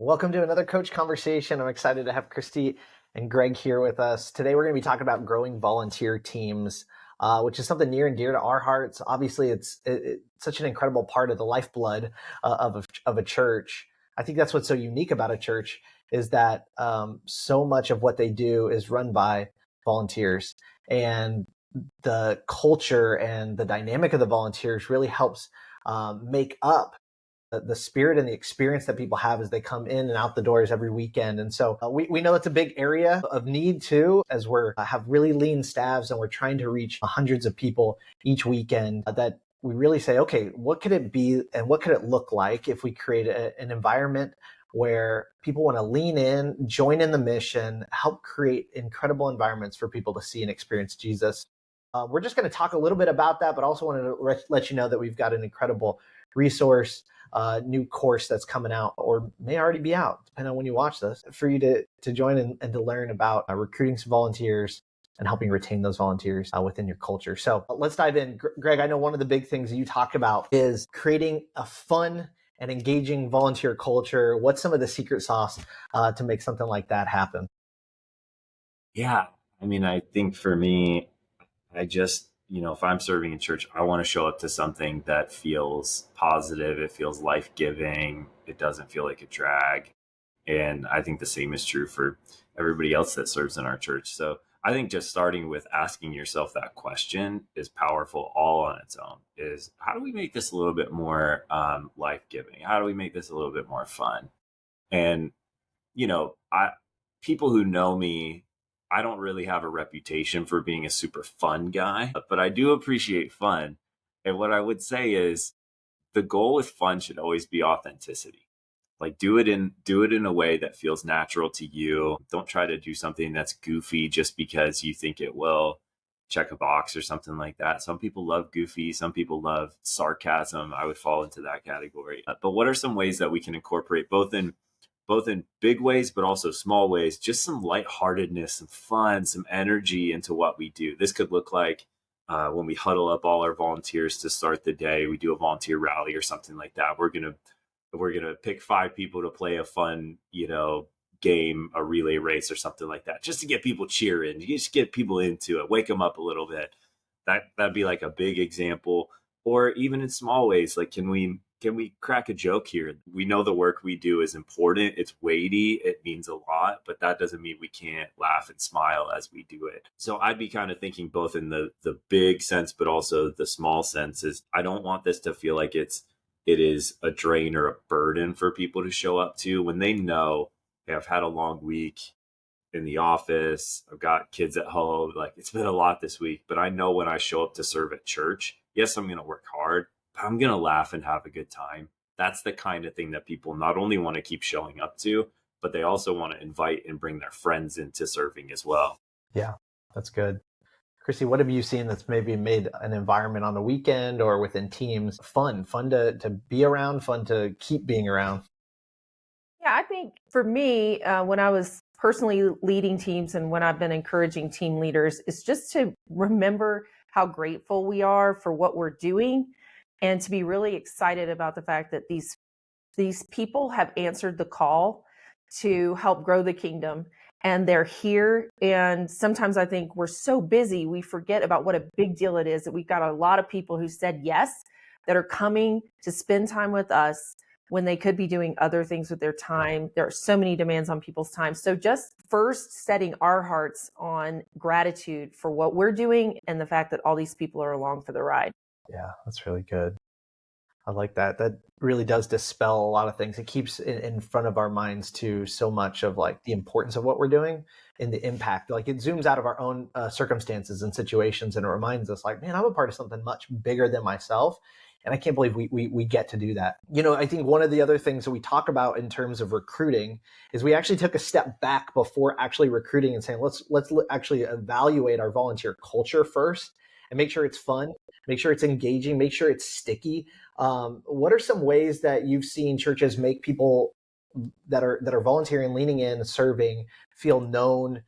Welcome to another Coach Conversation. I'm excited to have Christy and Greg here with us. Today, we're going to be talking about growing volunteer teams, which is something near and dear to our hearts. Obviously, it's such an incredible part of the lifeblood of a church. I think that's what's so unique about a church is that so much of what they do is run by volunteers. And the culture and the dynamic of the volunteers really helps make up the spirit and the experience that people have as they come in and out the doors every weekend. And so we know it's a big area of need too, as we're have really lean staffs and we're trying to reach hundreds of people each weekend that we really say, okay, what could it be and what could it look like if we create an environment where people want to lean in, join in the mission, help create incredible environments for people to see and experience Jesus. We're just going to talk a little bit about that, but also wanted to let you know that we've got an incredible resource, new course that's coming out or may already be out, depending on when you watch this, for you to join and to learn about recruiting some volunteers and helping retain those volunteers within your culture. So let's dive in. Greg, I know one of the big things you talk about is creating a fun and engaging volunteer culture. What's some of the secret sauce to make something like that happen? Yeah. I think for me, I just, if I'm serving in church, I want to show up to something that feels positive. It feels life-giving. It doesn't feel like a drag. And I think the same is true for everybody else that serves in our church. So I think just starting with asking yourself that question is powerful all on its own. Is how do we make this a little bit more life-giving? How do we make this a little bit more fun? And, people who know me, I don't really have a reputation for being a super fun guy, but I do appreciate fun. And what I would say is the goal with fun should always be authenticity. Like do it in a way that feels natural to you. Don't try to do something that's goofy just because you think it will check a box or something like that. Some people love goofy, some people love sarcasm. I would fall into that category. But what are some ways that we can incorporate both in big ways, but also small ways, just some lightheartedness, some fun, some energy into what we do. This could look like when we huddle up all our volunteers to start the day, we do a volunteer rally or something like that. We're gonna pick 5 people to play a fun, game, a relay race or something like that, just to get people cheering, just get people into it, wake them up a little bit. That'd be like a big example. Or even in small ways, like can we crack a joke here? We know the work we do is important. It's weighty. It means a lot, but that doesn't mean we can't laugh and smile as we do it. So I'd be kind of thinking both in the big sense, but also the small sense is I don't want this to feel like it is a drain or a burden for people to show up to when they know, hey, I've had a long week in the office. I've got kids at home. Like it's been a lot this week, but I know when I show up to serve at church, yes, I'm going to work hard, but I'm going to laugh and have a good time. That's the kind of thing that people not only want to keep showing up to, but they also want to invite and bring their friends into serving as well. Yeah, that's good. Christy, what have you seen that's maybe made an environment on the weekend or within teams fun to be around, fun to keep being around? Yeah, I think for me, when I was personally leading teams and when I've been encouraging team leaders, is just to remember how grateful we are for what we're doing and to be really excited about the fact that these people have answered the call to help grow the kingdom and they're here. And sometimes I think we're so busy, we forget about what a big deal it is that we've got a lot of people who said yes, that are coming to spend time with us when they could be doing other things with their time. There are so many demands on people's time. So just first setting our hearts on gratitude for what we're doing and the fact that all these people are along for the ride. Yeah, that's really good. I like that. That really does dispel a lot of things. It keeps in front of our minds too so much of like the importance of what we're doing and the impact. Like it zooms out of our own circumstances and situations, and it reminds us, like, man, I'm a part of something much bigger than myself, and I can't believe we get to do that. I think one of the other things that we talk about in terms of recruiting is we actually took a step back before actually recruiting and saying let's actually evaluate our volunteer culture first and make sure it's fun, make sure it's engaging, make sure it's sticky. What are some ways that you've seen churches make people that are volunteering, leaning in, serving, feel known,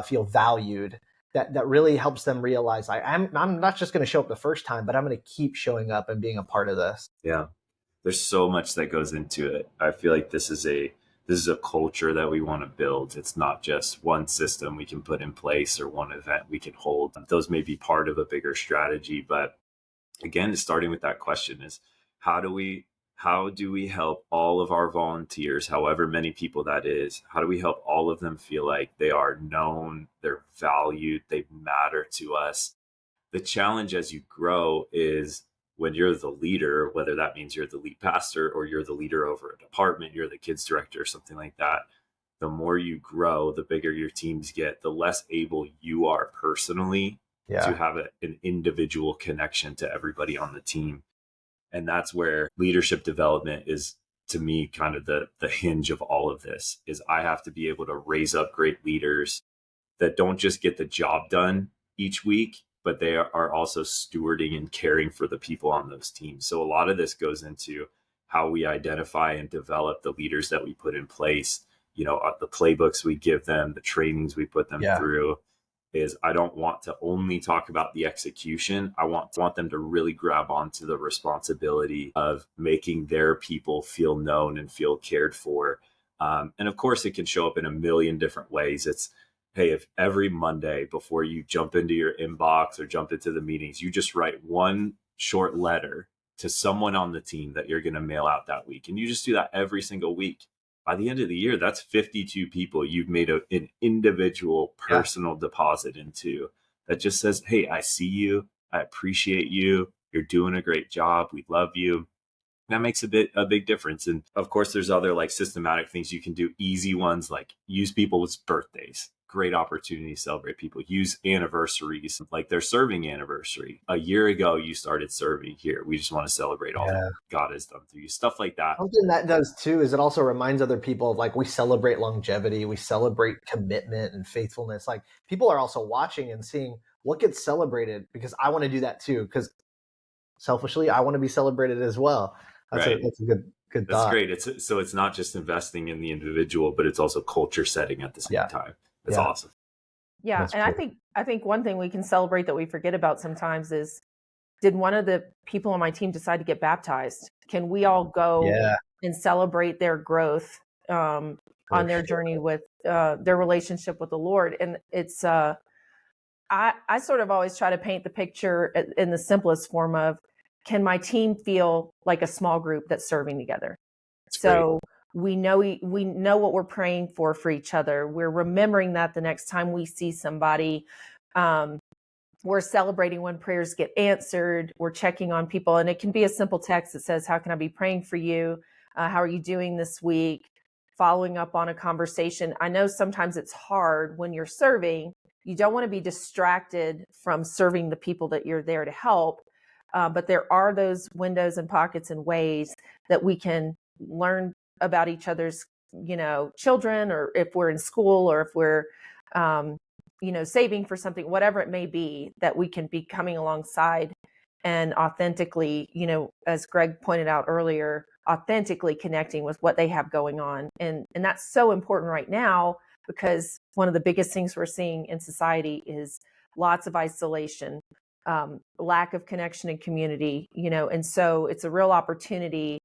feel valued? That really helps them realize I'm not just going to show up the first time, but I'm going to keep showing up and being a part of this. Yeah, there's so much that goes into it. I feel like this is a this is a culture that we want to build. It's not just one system we can put in place or one event we can hold. Those may be part of a bigger strategy, but again, starting with that question is how do we help all of our volunteers, however many people that is, how do we help all of them feel like they are known, they're valued, they matter to us? The challenge as you grow is when you're the leader, whether that means you're the lead pastor or you're the leader over a department, you're the kids director or something like that, the more you grow, the bigger your teams get, the less able you are personally to have an individual connection to everybody on the team. And that's where leadership development is, to me, kind of the hinge of all of this. Is I have to be able to raise up great leaders that don't just get the job done each week, but they are also stewarding and caring for the people on those teams. So a lot of this goes into how we identify and develop the leaders that we put in place, the playbooks we give them, the trainings we put them through. Is I don't want to only talk about the execution. I want them to really grab onto the responsibility of making their people feel known and feel cared for. And of course, it can show up in a million different ways. It's, hey, if every Monday before you jump into your inbox or jump into the meetings, you just write one short letter to someone on the team that you're going to mail out that week. And you just do that every single week. By the end of the year, that's 52 people you've made an individual personal deposit into that just says, hey, I see you. I appreciate you. You're doing a great job. We love you. That makes a big difference. And of course, there's other like systematic things you can do. Easy ones like use people's birthdays. Great opportunity to celebrate people. Use anniversaries, like their serving anniversary. A year ago, you started serving here. We just want to celebrate all that God has done through you. Stuff like that. Something that does too is it also reminds other people of like we celebrate longevity, we celebrate commitment and faithfulness. Like people are also watching and seeing what gets celebrated because I want to do that too. Because selfishly, I want to be celebrated as well. That's a good thought. That's great. It's not just investing in the individual, but it's also culture setting at the same time. It's awesome. Yeah. That's and true. I think one thing we can celebrate that we forget about sometimes is, did one of the people on my team decide to get baptized? Can we all go and celebrate their growth on their journey with their relationship with the Lord? And it's, I sort of always try to paint the picture in the simplest form of, can my team feel like a small group that's serving together? So we know what we're praying for each other. We're remembering that the next time we see somebody. We're celebrating when prayers get answered. We're checking on people. And it can be a simple text that says, how can I be praying for you? How are you doing this week? Following up on a conversation. I know sometimes it's hard when you're serving. You don't want to be distracted from serving the people that you're there to help. But there are those windows and pockets and ways that we can learn about each other's, children, or if we're in school, or if we're, saving for something, whatever it may be, that we can be coming alongside and authentically, as Greg pointed out earlier, authentically connecting with what they have going on. And that's so important right now, because one of the biggest things we're seeing in society is lots of isolation, lack of connection and community, and so it's a real opportunity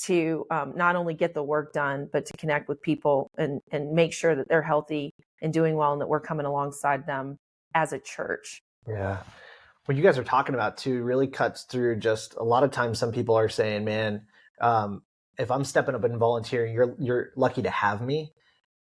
to not only get the work done, but to connect with people and make sure that they're healthy and doing well, and that we're coming alongside them as a church. Yeah. What you guys are talking about too really cuts through. Just a lot of times some people are saying, man, if I'm stepping up and volunteering, you're lucky to have me.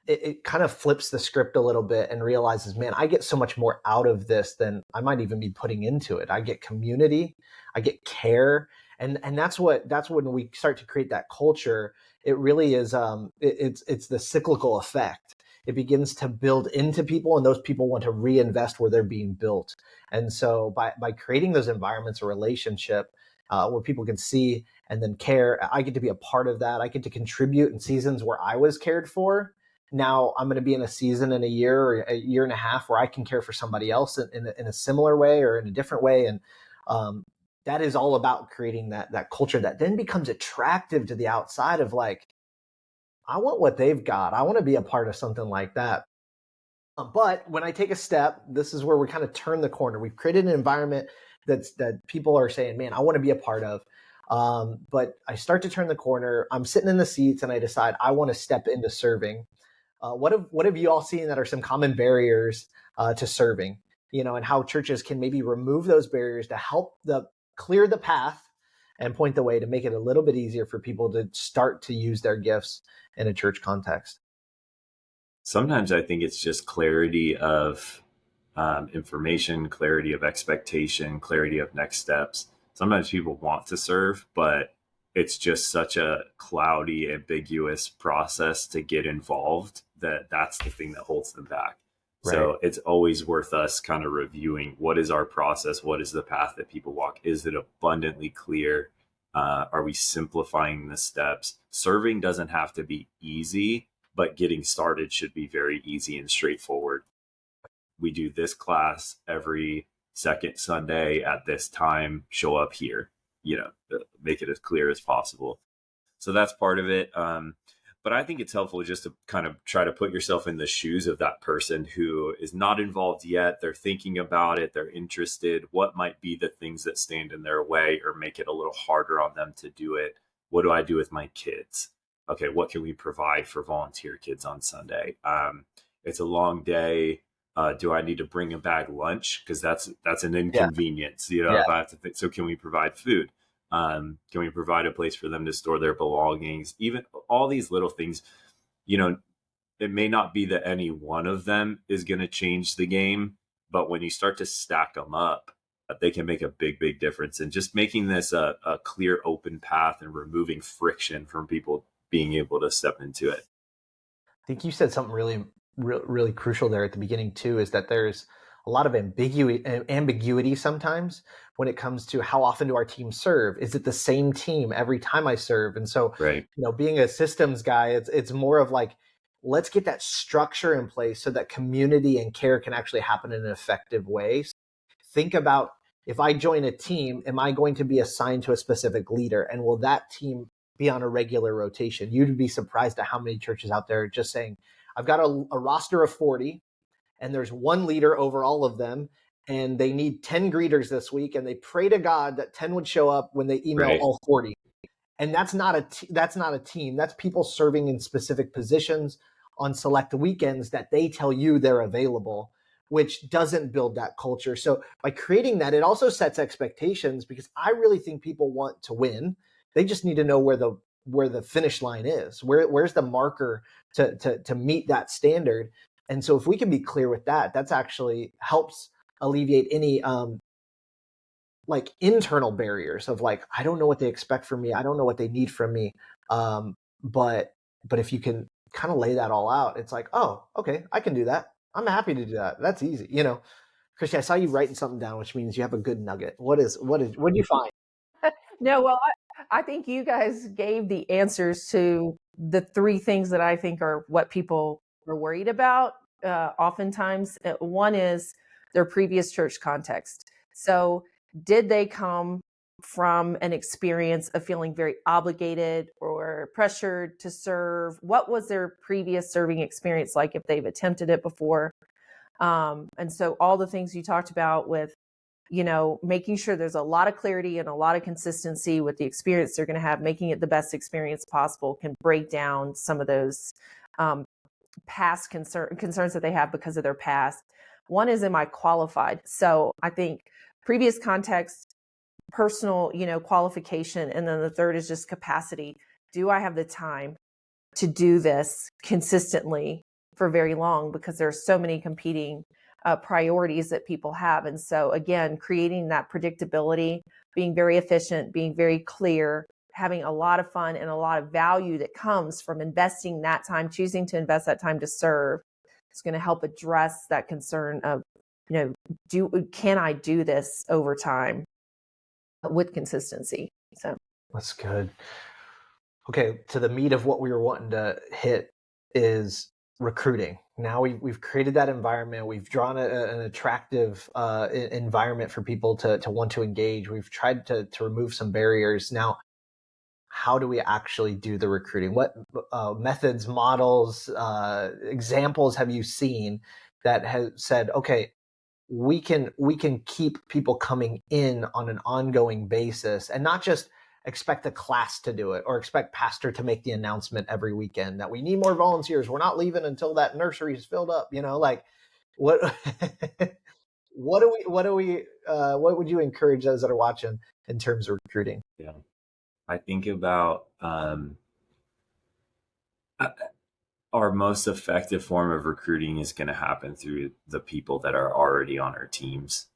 It kind of flips the script a little bit and realizes, man, I get so much more out of this than I might even be putting into it. I get community, I get care. And that's when we start to create that culture. It really is, it's the cyclical effect. It begins to build into people, and those people want to reinvest where they're being built. And so by creating those environments of relationship where people can see and then care, I get to be a part of that. I get to contribute in seasons where I was cared for. Now I'm going to be in a season in a year or a year and a half where I can care for somebody else in a similar way or in a different way. And that is all about creating that culture that then becomes attractive to the outside of like, I want what they've got. I want to be a part of something like that. But when I take a step, this is where we kind of turn the corner. We've created an environment that people are saying, man, I want to be a part of. But I start to turn the corner. I'm sitting in the seats and I decide I want to step into serving. What have you all seen that are some common barriers to serving? And how churches can maybe remove those barriers to help clear the path and point the way to make it a little bit easier for people to start to use their gifts in a church context. Sometimes I think it's just clarity of information, clarity of expectation, clarity of next steps. Sometimes people want to serve, but it's just such a cloudy, ambiguous process to get involved that's the thing that holds them back. Right. So it's always worth us kind of reviewing what is our process, what is the path that people walk? Is it abundantly clear? Are we simplifying the steps? Serving doesn't have to be easy, but getting started should be very easy and straightforward. We do this class every second Sunday at this time, show up here, make it as clear as possible. So that's part of it. But I think it's helpful just to kind of try to put yourself in the shoes of that person who is not involved yet. They're thinking about it. They're interested. What might be the things that stand in their way or make it a little harder on them to do it? What do I do with my kids? Okay, what can we provide for volunteer kids on Sunday? It's a long day. Do I need to bring a bag lunch? Because that's an inconvenience. Yeah. If I have to think. So can we provide food? Can we provide a place for them to store their belongings? Even all these little things, it may not be that any one of them is going to change the game, but when you start to stack them up, they can make a big, big difference. And just making this a clear, open path and removing friction from people being able to step into it. I think you said something really crucial there at the beginning too, is that there's a lot of ambiguity sometimes when it comes to how often do our teams serve. Is it the same team every time I serve? And so, right. Being a systems guy, it's more of like, let's get that structure in place so that community and care can actually happen in an effective way. Think about, if I join a team, am I going to be assigned to a specific leader? And will that team be on a regular rotation? You'd be surprised at how many churches out there are just saying, I've got a roster of 40 and there's one leader over all of them, and they need 10 greeters this week, and they pray to God that 10 would show up when they email all 40. And that's not a team. That's people serving in specific positions on select weekends that they tell you they're available, which doesn't build that culture. So by creating that, it also sets expectations, because I really think people want to win. They just need to know where the finish line is. Where's the marker to meet that standard? And so if we can be clear with that, that's actually helps alleviate any like internal barriers of like, I don't know what they expect from me. I don't know what they need from me. But if you can kind of lay that all out, it's like, oh, okay, I can do that. I'm happy to do that. That's easy. Christy, I saw you writing something down, which means you have a good nugget. What did you find? No, well, I think you guys gave the answers to the three things that I think are what people are worried about. Oftentimes, one is their previous church context. So did they come from an experience of feeling very obligated or pressured to serve? What was their previous serving experience like if they've attempted it before? And so all the things you talked about with, making sure there's a lot of clarity and a lot of consistency with the experience they're going to have, making it the best experience possible, can break down some of those past concerns that they have because of their past. One is, am I qualified? So I think previous context, personal, qualification. And then the third is just capacity. Do I have the time to do this consistently for very long? Because there are so many competing priorities that people have. And so again, creating that predictability, being very efficient, being very clear, having a lot of fun and a lot of value that comes from investing that time, choosing to invest that time to serve, is going to help address that concern of, can I do this over time with consistency? So that's good. Okay, to the meat of what we were wanting to hit is recruiting. Now we've created that environment. We've drawn an attractive environment for people to want to engage. We've tried to remove some barriers. Now, how do we actually do the recruiting? What methods, models, examples have you seen that has said, okay, we can keep people coming in on an ongoing basis, and not just expect a class to do it or expect pastor to make the announcement every weekend that we need more volunteers. We're not leaving until that nursery is filled up, like what, what would you encourage those that are watching in terms of recruiting? Yeah. I think about our most effective form of recruiting is going to happen through the people that are already on our teams.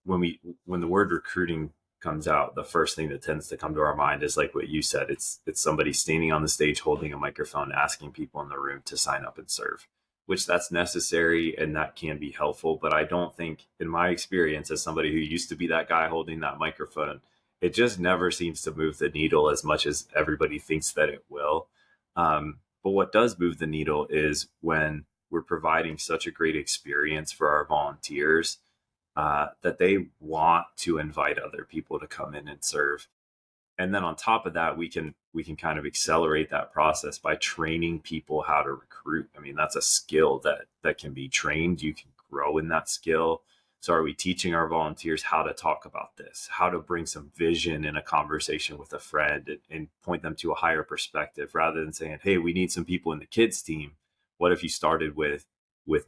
When the word recruiting comes out, the first thing that tends to come to our mind is like what you said. It's somebody standing on the stage holding a microphone, asking people in the room to sign up and serve, which that's necessary and that can be helpful. But I don't think, in my experience as somebody who used to be that guy holding that microphone, it just never seems to move the needle as much as everybody thinks that it will. But what does move the needle is when we're providing such a great experience for our volunteers that they want to invite other people to come in and serve. And then on top of that, we can kind of accelerate that process by training people how to recruit. I mean, that's a skill that can be trained. You can grow in that skill. So are we teaching our volunteers how to talk about this, how to bring some vision in a conversation with a friend and point them to a higher perspective rather than saying, hey, we need some people in the kids team. What if you started with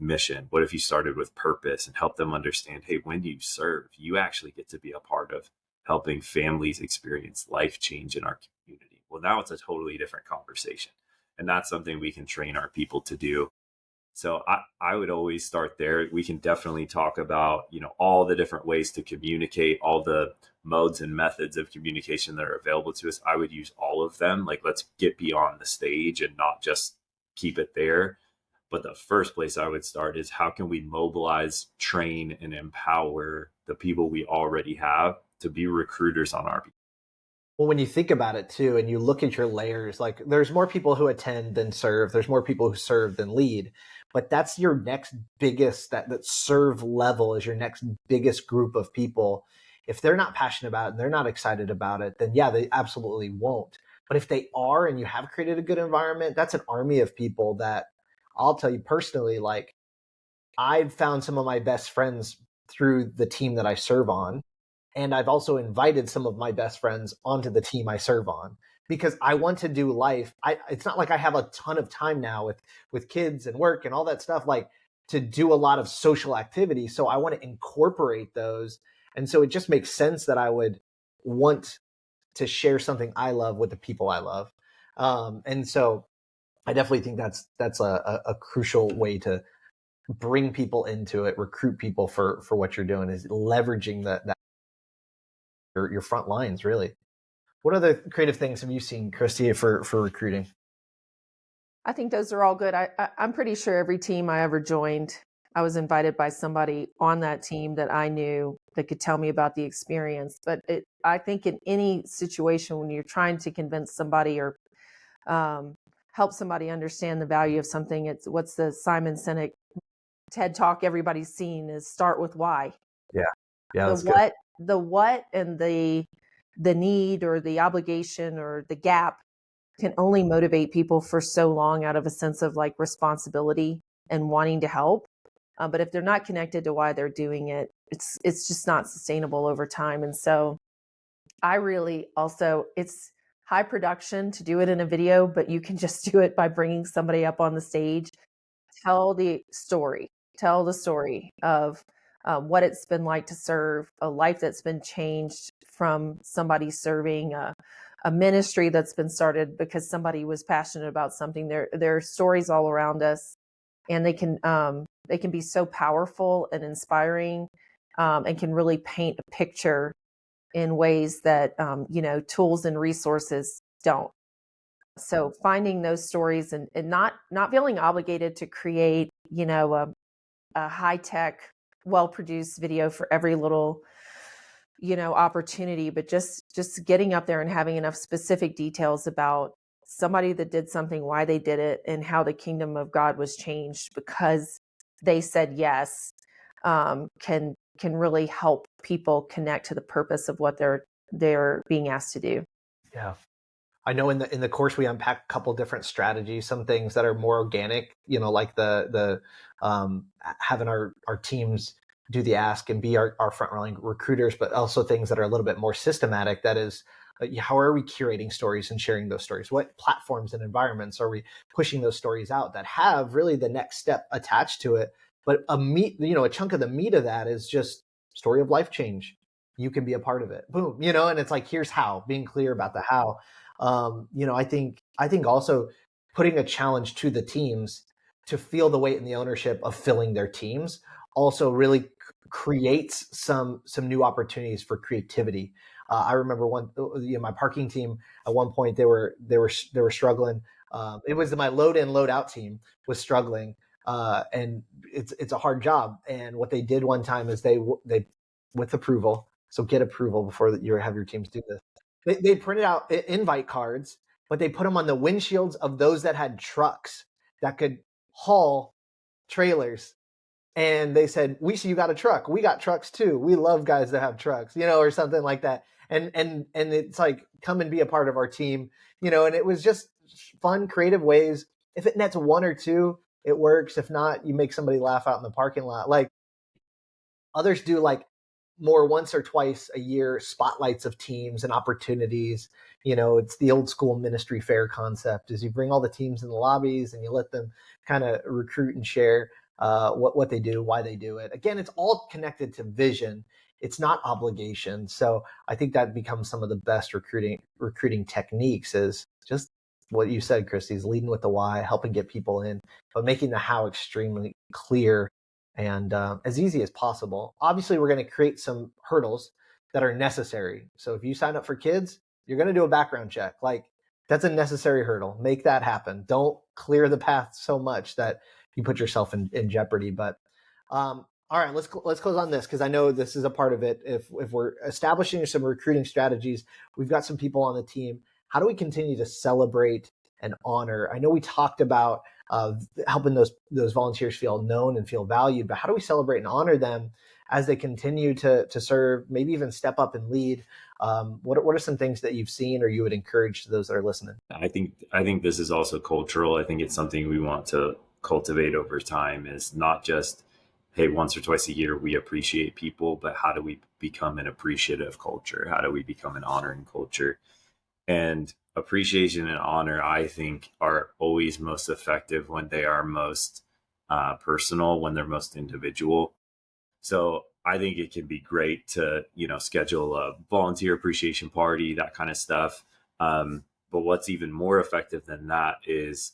mission? What if you started with purpose and help them understand, hey, when you serve, you actually get to be a part of helping families experience life change in our community. Well, now it's a totally different conversation. And that's something we can train our people to do. So I would always start there. We can definitely talk about, all the different ways to communicate, all the modes and methods of communication that are available to us. I would use all of them. Like, let's get beyond the stage and not just keep it there. But the first place I would start is how can we mobilize, train, and empower the people we already have to be recruiters on our people? Well, when you think about it too, and you look at your layers, like there's more people who attend than serve. There's more people who serve than lead. But that's your next biggest, that serve level is your next biggest group of people. If they're not passionate about it and they're not excited about it, then yeah, they absolutely won't. But if they are and you have created a good environment, that's an army of people that I'll tell you personally, like I've found some of my best friends through the team that I serve on. And I've also invited some of my best friends onto the team I serve on because I want to do life. It's not like I have a ton of time now with kids and work and all that stuff, like to do a lot of social activity. So I want to incorporate those. And so it just makes sense that I would want to share something I love with the people I love. And so I definitely think that's a crucial way to bring people into it, recruit people for what you're doing, is leveraging that your front lines, really. What other creative things have you seen, Christy, for recruiting? I think those are all good. I'm pretty sure every team I ever joined, I was invited by somebody on that team that I knew that could tell me about the experience. But I think in any situation when you're trying to convince somebody or help somebody understand the value of something, it's what's the Simon Sinek TED Talk everybody's seen is start with why. Yeah. The what and the need or the obligation or the gap can only motivate people for so long out of a sense of like responsibility and wanting to help. But if they're not connected to why they're doing it, it's just not sustainable over time. And so I really also, it's high production to do it in a video, but you can just do it by bringing somebody up on the stage, tell the story of what it's been like to serve, a life that's been changed from somebody serving, a ministry that's been started because somebody was passionate about something. There are stories all around us, and they can be so powerful and inspiring, and can really paint a picture in ways that tools and resources don't. So finding those stories and not feeling obligated to create a high tech, well produced video for every little opportunity, but just getting up there and having enough specific details about somebody that did something, why they did it, and how the kingdom of God was changed because they said yes, can really help people connect to the purpose of what they're being asked to do. Yeah. I know in the course we unpack a couple different strategies, some things that are more organic, like the having our teams do the ask and be our frontline recruiters, but also things that are a little bit more systematic. That is How are we curating stories and sharing those stories? What platforms and environments are we pushing those stories out that have really the next step attached to it? But a chunk of the meat of that is just story of life change. You can be a part of it. Boom, and it's like, here's how, being clear about the how. I think also putting a challenge to the teams to feel the weight and the ownership of filling their teams also really creates some new opportunities for creativity. I remember my parking team at one point, they were struggling. It was my load in, load out team was struggling, and it's a hard job. And what they did one time is they with approval. So get approval before you have your teams do this. They printed out invite cards, but they put them on the windshields of those that had trucks that could haul trailers. And they said, "We see you got a truck. We got trucks too. We love guys that have trucks," or something like that. And it's like, come and be a part of our team, and it was just fun, creative ways. If it nets one or two, it works. If not, you make somebody laugh out in the parking lot. Like others do, like more once or twice a year spotlights of teams and opportunities. It's the old school ministry fair concept, is you bring all the teams in the lobbies and you let them kind of recruit and share what they do, why they do it. Again, it's all connected to vision. It's not obligation. So I think that becomes some of the best recruiting techniques, is just what you said, Christy, is leading with the why, helping get people in, but making the how extremely clear and as easy as possible. Obviously, we're going to create some hurdles that are necessary. So if you sign up for kids, you're going to do a background check. Like, that's a necessary hurdle. Make that happen. Don't clear the path so much that you put yourself in jeopardy. But all right, let's close on this, because I know this is a part of it. If we're establishing some recruiting strategies, we've got some people on the team. How do we continue to celebrate and honor? I know we talked about helping those volunteers feel known and feel valued, but how do we celebrate and honor them as they continue to serve, maybe even step up and lead? What are some things that you've seen or you would encourage to those that are listening? I think this is also cultural. I think it's something we want to cultivate over time, is not just, hey, once or twice a year we appreciate people, but how do we become an appreciative culture? How do we become an honoring culture? And appreciation and honor, I think, are always most effective when they are most personal, when they're most individual. So I think it can be great to, schedule a volunteer appreciation party, that kind of stuff. But what's even more effective than that is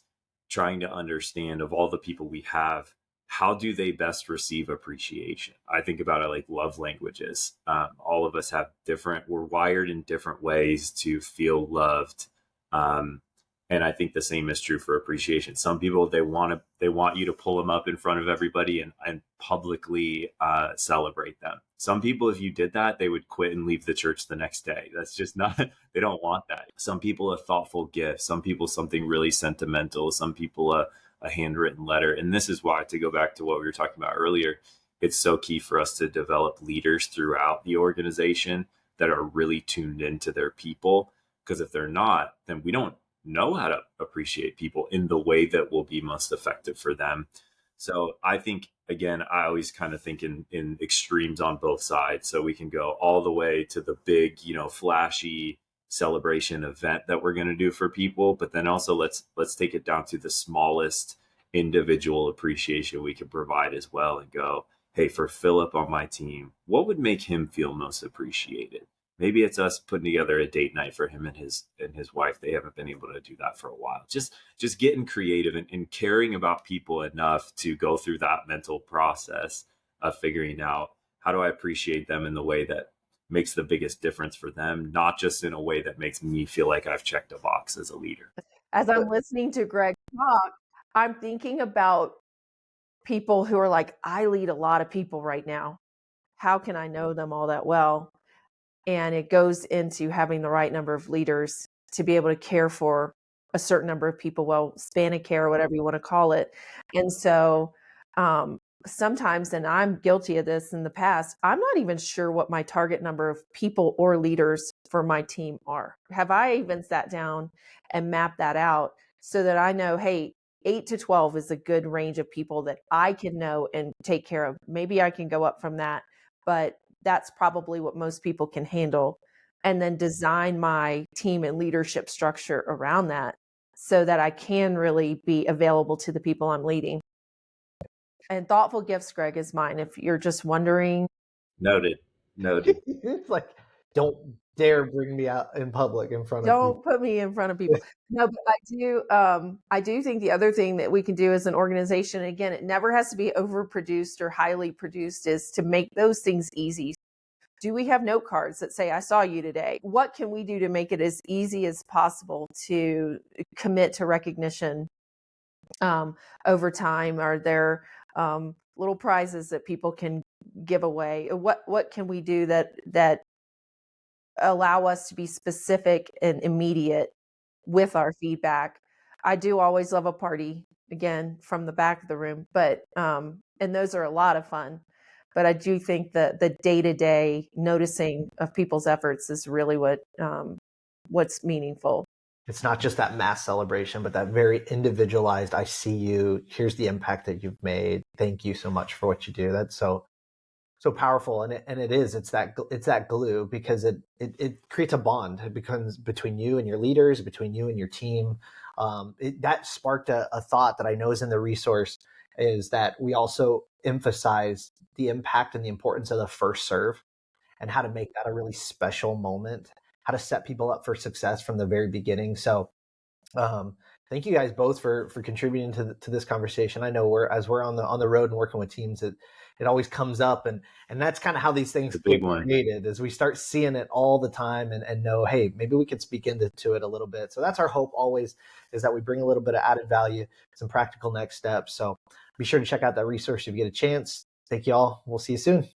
trying to understand, of all the people we have, how do they best receive appreciation? I think about it like love languages. All of us have we're wired in different ways to feel loved. And I think the same is true for appreciation. Some people, they want you to pull them up in front of everybody and publicly celebrate them. Some people, if you did that, they would quit and leave the church the next day. That's just not, they don't want that. Some people, a thoughtful gift. Some people, something really sentimental. Some people, a handwritten letter. And this is why, to go back to what we were talking about earlier, it's so key for us to develop leaders throughout the organization that are really tuned into their people. Because if they're not, then we don't know how to appreciate people in the way that will be most effective for them. So I think, again, I always kind of think in extremes on both sides. So we can go all the way to the big, flashy celebration event that we're going to do for people, but then also let's take it down to the smallest individual appreciation we can provide as well, and go, hey, for Philip on my team, what would make him feel most appreciated? Maybe it's us putting together a date night for him and his wife. They haven't been able to do that for a while. Just getting creative and caring about people enough to go through that mental process of figuring out, how do I appreciate them in the way that makes the biggest difference for them, not just in a way that makes me feel like I've checked a box as a leader. As I'm listening to Greg talk, I'm thinking about people who are like, I lead a lot of people right now. How can I know them all that well? And it goes into having the right number of leaders to be able to care for a certain number of people, well, span of care, whatever you want to call it. And so sometimes, and I'm guilty of this in the past, I'm not even sure what my target number of people or leaders for my team are. Have I even sat down and mapped that out so that I know, hey, 8 to 12 is a good range of people that I can know and take care of. Maybe I can go up from that, but that's probably what most people can handle. and then design my team and leadership structure around that so that I can really be available to the people I'm leading. And thoughtful gifts, Greg, is mine. If you're just wondering. Noted. It's like, don't dare bring me out in public in front of people. Don't put me in front of people. No, but I do think the other thing that we can do as an organization, again, it never has to be overproduced or highly produced, is to make those things easy. Do we have note cards that say, I saw you today? What can we do to make it as easy as possible to commit to recognition over time? Are there little prizes that people can give away? What can we do that allow us to be specific and immediate with our feedback? I do always love a party, again, from the back of the room, but and those are a lot of fun. But I do think that the day-to-day noticing of people's efforts is really what's meaningful. It's not just that mass celebration, but that very individualized, I see you, here's the impact that you've made. Thank you so much for what you do. That's so powerful. And it's that glue, because it creates a bond. It becomes between you and your leaders, between you and your team. That sparked a thought that I know is in the resource, is that we also emphasize the impact and the importance of the first serve, and how to make that a really special moment, how to set people up for success from the very beginning. So thank you guys both for contributing to this conversation. I know as we're on the road and working with teams, it always comes up, and that's kind of how these things get created, as we start seeing it all the time and know, hey, maybe we could speak into it a little bit. So that's our hope always, is that we bring a little bit of added value, some practical next steps. So be sure to check out that resource if you get a chance. Thank you all. We'll see you soon.